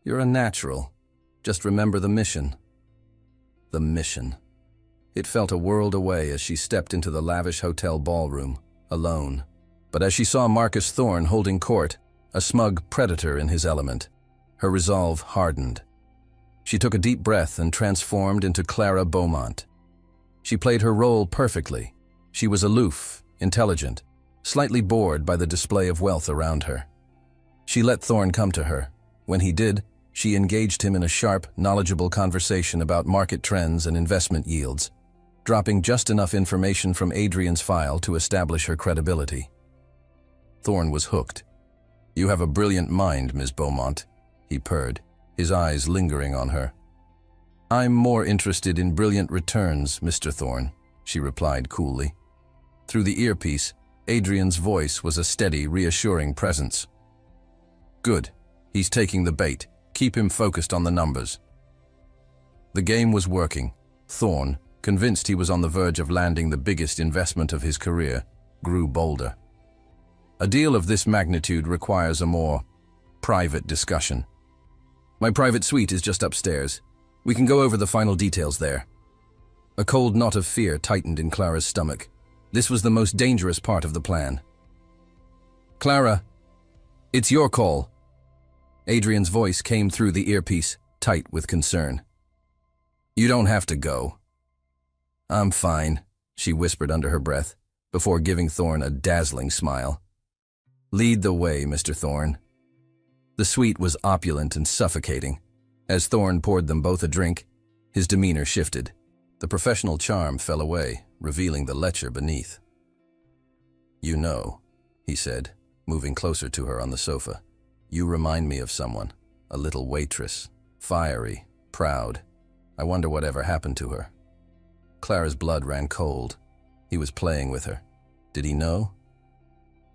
"You're a natural. Just remember the mission." The mission. It felt a world away as she stepped into the lavish hotel ballroom, alone. But as she saw Marcus Thorne holding court, a smug predator in his element, her resolve hardened. She took a deep breath and transformed into Clara Beaumont. She played her role perfectly. She was aloof, intelligent, slightly bored by the display of wealth around her. She let Thorne come to her. When he did, she engaged him in a sharp, knowledgeable conversation about market trends and investment yields, dropping just enough information from Adrian's file to establish her credibility. Thorne was hooked. "You have a brilliant mind, Ms. Beaumont," he purred, his eyes lingering on her. "I'm more interested in brilliant returns, Mr. Thorne," she replied coolly. Through the earpiece, Adrian's voice was a steady, reassuring presence. "Good. He's taking the bait. Keep him focused on the numbers." The game was working. Thorne, convinced he was on the verge of landing the biggest investment of his career, grew bolder. "A deal of this magnitude requires a more private discussion. My private suite is just upstairs. We can go over the final details there." A cold knot of fear tightened in Clara's stomach. This was the most dangerous part of the plan. "Clara, it's your call." Adrian's voice came through the earpiece, tight with concern. "You don't have to go." "I'm fine," she whispered under her breath, before giving Thorne a dazzling smile. "Lead the way, Mr. Thorne." The suite was opulent and suffocating. As Thorne poured them both a drink, his demeanor shifted. The professional charm fell away, revealing the lecher beneath. "You know," he said, moving closer to her on the sofa, "you remind me of someone, a little waitress, fiery, proud. I wonder whatever happened to her." Clara's blood ran cold. He was playing with her. Did he know?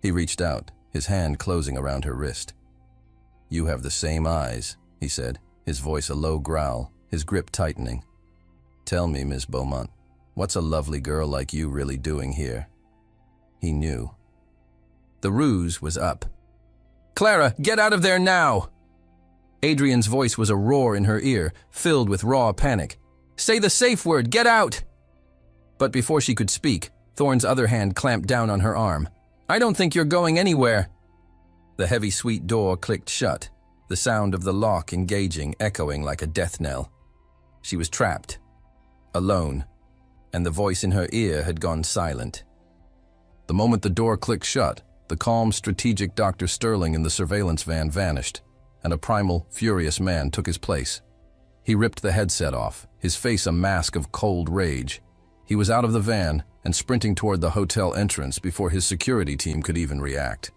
He reached out, his hand closing around her wrist. "You have the same eyes," he said, his voice a low growl, his grip tightening. "Tell me, Miss Beaumont, what's a lovely girl like you really doing here?" He knew. The ruse was up. "Clara, get out of there now!" Adrian's voice was a roar in her ear, filled with raw panic. "Say the safe word, get out!" But before she could speak, Thorne's other hand clamped down on her arm. "I don't think you're going anywhere." The heavy suite door clicked shut, the sound of the lock engaging echoing like a death knell. She was trapped, alone, and the voice in her ear had gone silent. The moment the door clicked shut, the calm, strategic Dr. Sterling in the surveillance van vanished, and a primal, furious man took his place. He ripped the headset off, his face a mask of cold rage. He was out of the van and sprinting toward the hotel entrance before his security team could even react.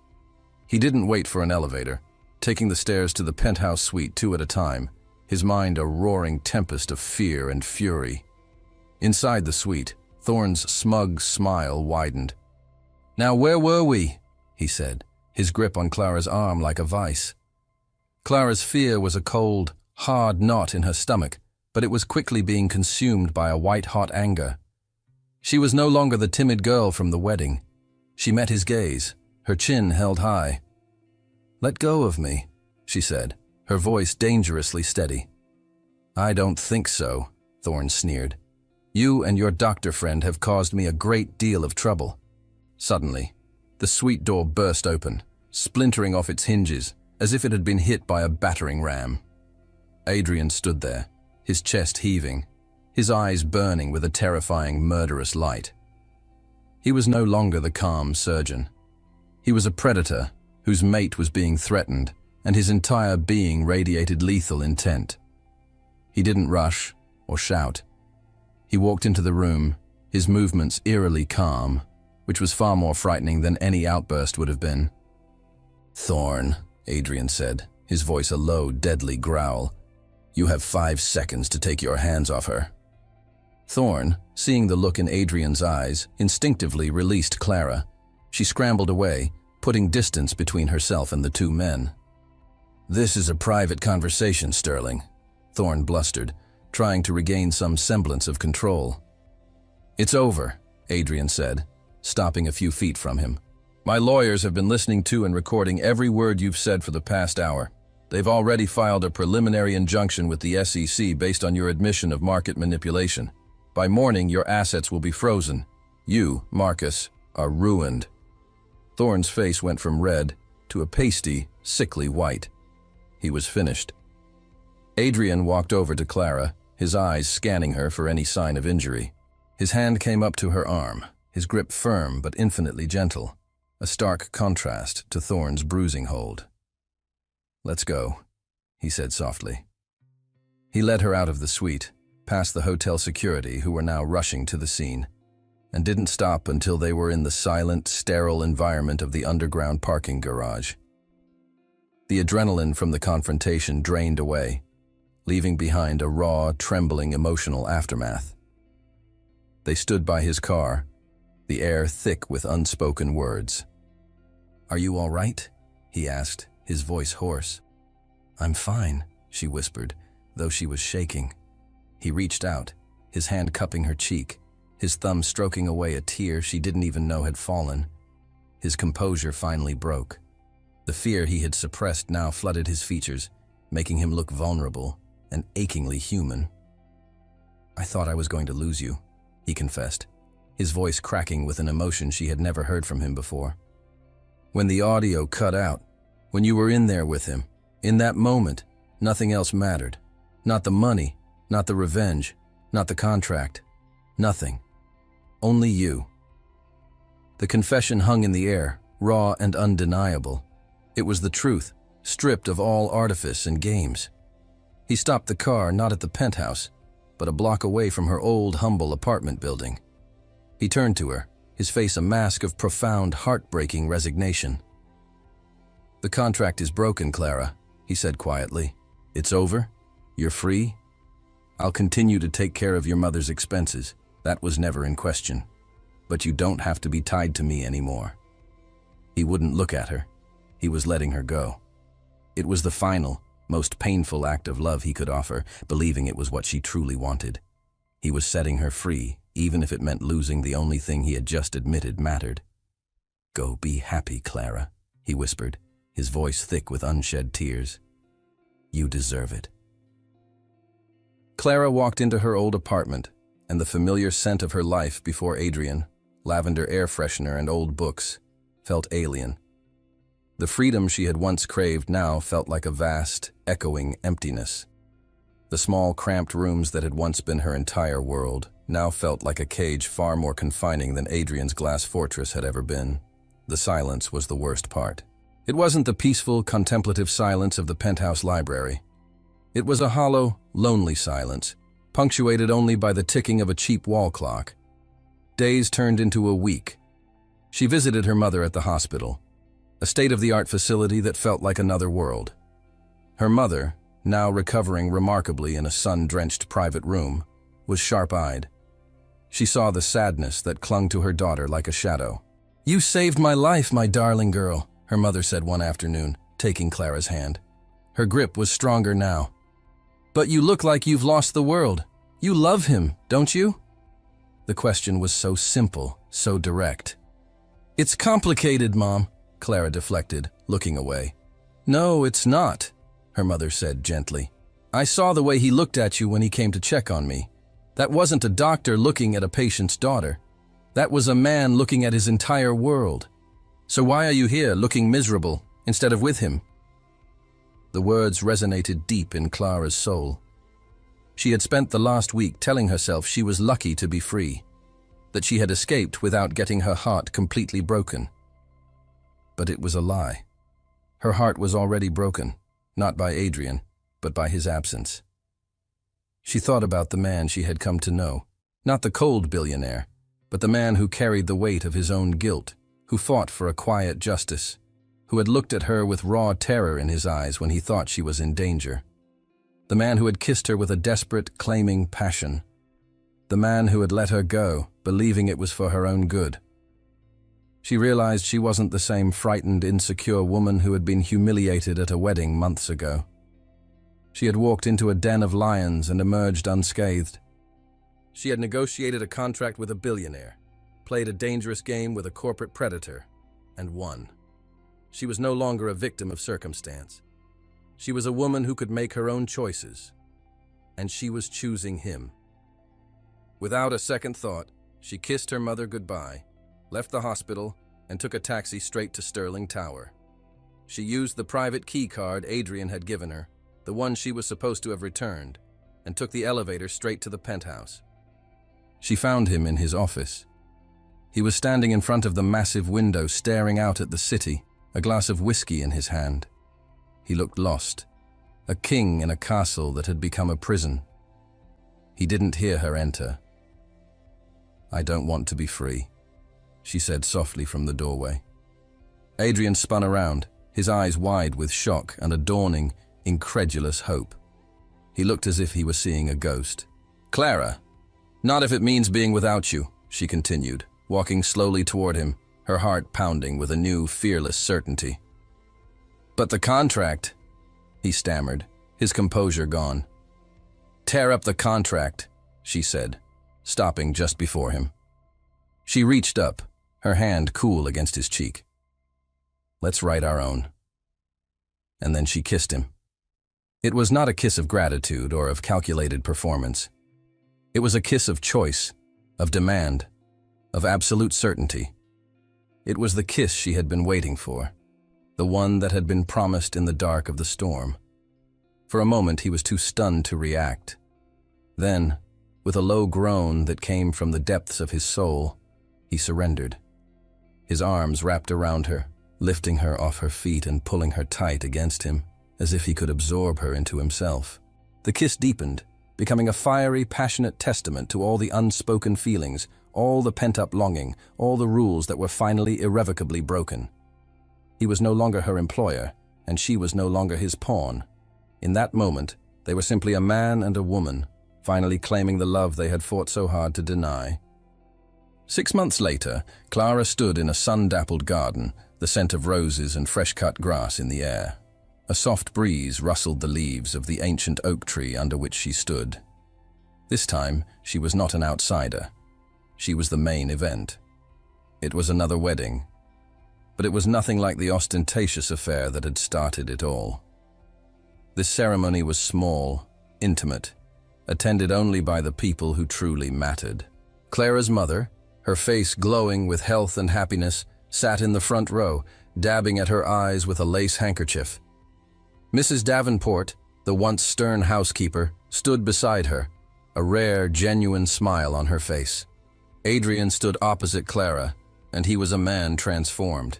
He didn't wait for an elevator, taking the stairs to the penthouse suite two at a time, his mind a roaring tempest of fear and fury. Inside the suite, Thorne's smug smile widened. "Now where were we?" he said, his grip on Clara's arm like a vice. Clara's fear was a cold, hard knot in her stomach, but it was quickly being consumed by a white-hot anger. She was no longer the timid girl from the wedding. She met his gaze, her chin held high. "Let go of me," she said, her voice dangerously steady. "I don't think so," Thorne sneered. "You and your doctor friend have caused me a great deal of trouble." Suddenly, the suite door burst open, splintering off its hinges, as if it had been hit by a battering ram. Adrian stood there, his chest heaving, his eyes burning with a terrifying, murderous light. He was no longer the calm surgeon. He was a predator whose mate was being threatened, and his entire being radiated lethal intent. He didn't rush or shout. He walked into the room, his movements eerily calm, which was far more frightening than any outburst would have been. "Thorn," Adrian said, his voice a low, deadly growl. "You have 5 seconds to take your hands off her." Thorn, seeing the look in Adrian's eyes, instinctively released Clara. She scrambled away, putting distance between herself and the two men. "This is a private conversation, Sterling," Thorn blustered, trying to regain some semblance of control. "It's over," Adrian said, stopping a few feet from him. "My lawyers have been listening to and recording every word you've said for the past hour. They've already filed a preliminary injunction with the SEC based on your admission of market manipulation. By morning, your assets will be frozen. You, Marcus, are ruined." Thorn's face went from red to a pasty, sickly white. He was finished. Adrian walked over to Clara, his eyes scanning her for any sign of injury. His hand came up to her arm, his grip firm but infinitely gentle, a stark contrast to Thorn's bruising hold. "Let's go," he said softly. He led her out of the suite, past the hotel security who were now rushing to the scene, and didn't stop until they were in the silent, sterile environment of the underground parking garage. The adrenaline from the confrontation drained away, leaving behind a raw, trembling emotional aftermath. They stood by his car, the air thick with unspoken words. "Are you all right?" he asked, his voice hoarse. "I'm fine," she whispered, though she was shaking. He reached out, his hand cupping her cheek, his thumb stroking away a tear she didn't even know had fallen. His composure finally broke. The fear he had suppressed now flooded his features, making him look vulnerable and achingly human. "I thought I was going to lose you," he confessed, his voice cracking with an emotion she had never heard from him before. "When the audio cut out, when you were in there with him, in that moment, nothing else mattered. Not the money, not the revenge, not the contract. Nothing. Only you." The confession hung in the air, raw and undeniable. It was the truth, stripped of all artifice and games. He stopped the car not at the penthouse, but a block away from her old, humble apartment building. He turned to her, his face a mask of profound, heartbreaking resignation. "The contract is broken, Clara," he said quietly. "It's over. You're free. I'll continue to take care of your mother's expenses. That was never in question. But you don't have to be tied to me anymore." He wouldn't look at her. He was letting her go. It was the final, most painful act of love he could offer, believing it was what she truly wanted. He was setting her free, even if it meant losing the only thing he had just admitted mattered. "Go be happy, Clara," he whispered, his voice thick with unshed tears. "You deserve it." Clara walked into her old apartment, and the familiar scent of her life before Adrian, lavender air freshener and old books, felt alien. The freedom she had once craved now felt like a vast, echoing emptiness. The small, cramped rooms that had once been her entire world now felt like a cage far more confining than Adrian's glass fortress had ever been. The silence was the worst part. It wasn't the peaceful, contemplative silence of the penthouse library. It was a hollow, lonely silence, punctuated only by the ticking of a cheap wall clock. Days turned into a week. She visited her mother at the hospital, a state-of-the-art facility that felt like another world. Her mother, now recovering remarkably in a sun-drenched private room, was sharp-eyed. She saw the sadness that clung to her daughter like a shadow. "You saved my life, my darling girl," her mother said one afternoon, taking Clara's hand. Her grip was stronger now. "But you look like you've lost the world. You love him, don't you?" The question was so simple, so direct. "It's complicated, Mom," Clara deflected, looking away. "No, it's not," her mother said gently. "I saw the way he looked at you when he came to check on me. That wasn't a doctor looking at a patient's daughter. That was a man looking at his entire world. So why are you here, looking miserable, instead of with him?" The words resonated deep in Clara's soul. She had spent the last week telling herself she was lucky to be free, that she had escaped without getting her heart completely broken. But it was a lie. Her heart was already broken, not by Adrian, but by his absence. She thought about the man she had come to know, not the cold billionaire, but the man who carried the weight of his own guilt, who fought for a quiet justice, who had looked at her with raw terror in his eyes when he thought she was in danger. The man who had kissed her with a desperate, claiming passion. The man who had let her go, believing it was for her own good. She realized she wasn't the same frightened, insecure woman who had been humiliated at a wedding months ago. She had walked into a den of lions and emerged unscathed. She had negotiated a contract with a billionaire, played a dangerous game with a corporate predator, and won. She was no longer a victim of circumstance. She was a woman who could make her own choices, and she was choosing him. Without a second thought, she kissed her mother goodbye, left the hospital, and took a taxi straight to Sterling Tower. She used the private key card Adrian had given her, the one she was supposed to have returned, and took the elevator straight to the penthouse. She found him in his office. He was standing in front of the massive window, staring out at the city, a glass of whiskey in his hand. He looked lost, a king in a castle that had become a prison. He didn't hear her enter. "I don't want to be free," she said softly from the doorway. Adrian spun around, his eyes wide with shock and a dawning, incredulous hope. He looked as if he were seeing a ghost. "Clara, not if it means being without you," she continued, walking slowly toward him, her heart pounding with a new, fearless certainty. "But the contract," he stammered, his composure gone. "Tear up the contract," she said, stopping just before him. She reached up, her hand cool against his cheek. "Let's write our own." And then she kissed him. It was not a kiss of gratitude or of calculated performance. It was a kiss of choice, of demand, of absolute certainty. It was the kiss she had been waiting for, the one that had been promised in the dark of the storm. For a moment he was too stunned to react. Then, with a low groan that came from the depths of his soul, he surrendered. His arms wrapped around her, lifting her off her feet and pulling her tight against him, as if he could absorb her into himself. The kiss deepened, becoming a fiery, passionate testament to all the unspoken feelings, all the pent-up longing, all the rules that were finally irrevocably broken. He was no longer her employer, and she was no longer his pawn. In that moment, they were simply a man and a woman, finally claiming the love they had fought so hard to deny. 6 months later, Clara stood in a sun-dappled garden, the scent of roses and fresh-cut grass in the air. A soft breeze rustled the leaves of the ancient oak tree under which she stood. This time, she was not an outsider. She was the main event. It was another wedding. But it was nothing like the ostentatious affair that had started it all. This ceremony was small, intimate, attended only by the people who truly mattered. Clara's mother, her face glowing with health and happiness, sat in the front row, dabbing at her eyes with a lace handkerchief. Mrs. Davenport, the once stern housekeeper, stood beside her, a rare, genuine smile on her face. Adrian stood opposite Clara, and he was a man transformed.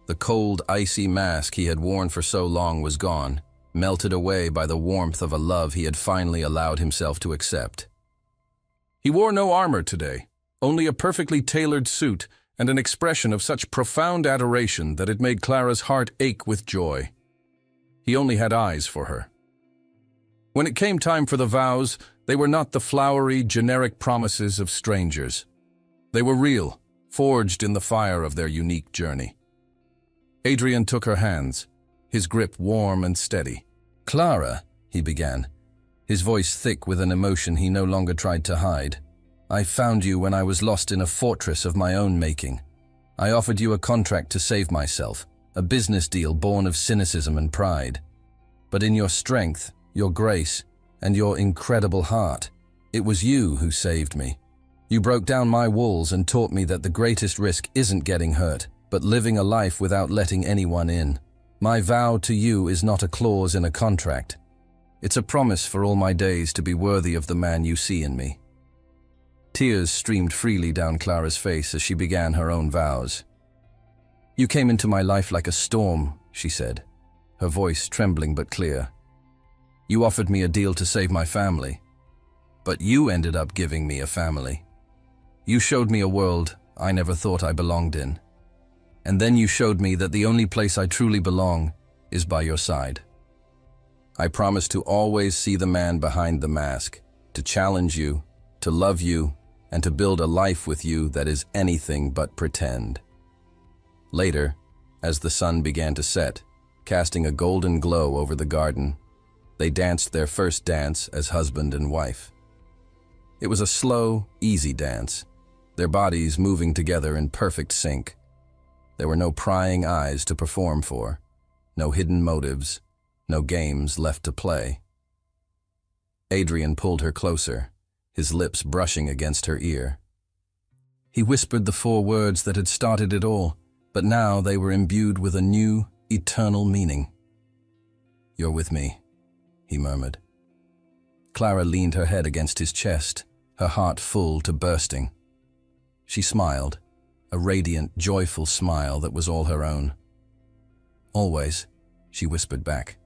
The cold, icy mask he had worn for so long was gone, melted away by the warmth of a love he had finally allowed himself to accept. He wore no armor today, only a perfectly tailored suit and an expression of such profound adoration that it made Clara's heart ache with joy. He only had eyes for her. When it came time for the vows, they were not the flowery, generic promises of strangers. They were real, forged in the fire of their unique journey. Adrian took her hands, his grip warm and steady. "Clara," he began, his voice thick with an emotion he no longer tried to hide. "I found you when I was lost in a fortress of my own making. I offered you a contract to save myself, a business deal born of cynicism and pride. But in your strength, your grace, and your incredible heart, it was you who saved me. You broke down my walls and taught me that the greatest risk isn't getting hurt, but living a life without letting anyone in. My vow to you is not a clause in a contract. It's a promise for all my days to be worthy of the man you see in me." Tears streamed freely down Clara's face as she began her own vows. "You came into my life like a storm," she said, her voice trembling but clear. "You offered me a deal to save my family, but you ended up giving me a family. You showed me a world I never thought I belonged in. And then you showed me that the only place I truly belong is by your side. I promise to always see the man behind the mask, to challenge you, to love you, and to build a life with you that is anything but pretend. Later, as the sun began to set, casting a golden glow over the garden, they danced their first dance as husband and wife. It was a slow, easy dance, their bodies moving together in perfect sync. There were no prying eyes to perform for, no hidden motives, no games left to play. Adrian pulled her closer, his lips brushing against her ear. He whispered the 4 words that had started it all, but now they were imbued with a new, eternal meaning. "You're with me," he murmured. Clara leaned her head against his chest, her heart full to bursting. She smiled, a radiant, joyful smile that was all her own. "Always," she whispered back.